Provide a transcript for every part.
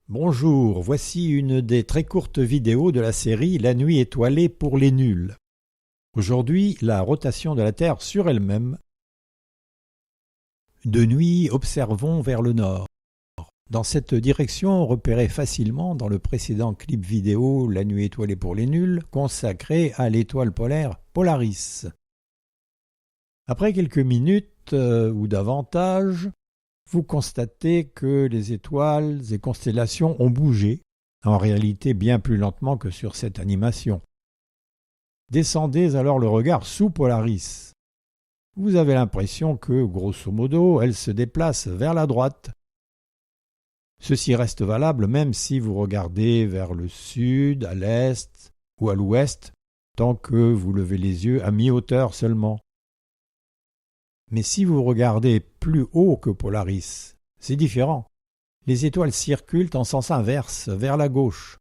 Bonjour, voici une des très courtes vidéos de la série La nuit étoilée pour les nuls. Aujourd'hui, la rotation de la Terre sur elle-même. De nuit, observons vers le nord. Dans cette direction, repérée facilement dans le précédent clip vidéo La nuit étoilée pour les nuls, consacré à l'étoile polaire Polaris. Après quelques minutes ou davantage, vous constatez que les étoiles et constellations ont bougé, en réalité bien plus lentement que sur cette animation. Descendez alors le regard sous Polaris. Vous avez l'impression que, grosso modo, elle se déplace vers la droite. Ceci reste valable même si vous regardez vers le sud, à l'est ou à l'ouest, tant que vous levez les yeux à mi-hauteur seulement. Mais si vous regardez plus haut que Polaris, c'est différent. Les étoiles circulent en sens inverse, vers la gauche.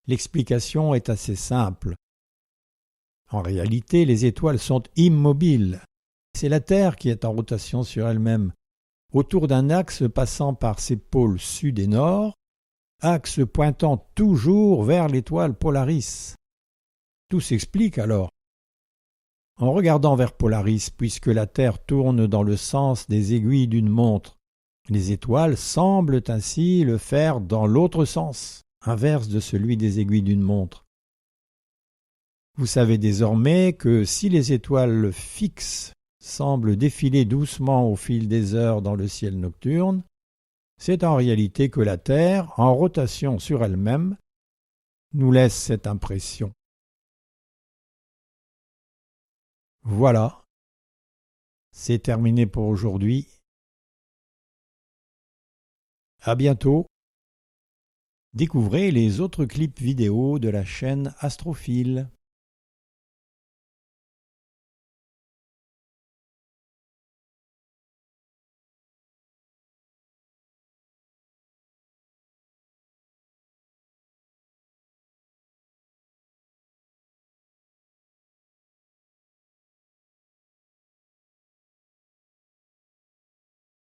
L'explication est assez simple. En réalité, les étoiles sont immobiles. C'est la Terre qui est en rotation sur elle-même, autour d'un axe passant par ses pôles sud et nord, axe pointant toujours vers l'étoile Polaris. Tout s'explique alors. En regardant vers Polaris, puisque la Terre tourne dans le sens des aiguilles d'une montre, les étoiles semblent ainsi le faire dans l'autre sens, inverse de celui des aiguilles d'une montre. Vous savez désormais que si les étoiles fixes semblent défiler doucement au fil des heures dans le ciel nocturne, c'est en réalité que la Terre, en rotation sur elle-même, nous laisse cette impression. Voilà, c'est terminé pour aujourd'hui. À bientôt. Découvrez les autres clips vidéo de la chaîne Astrophile.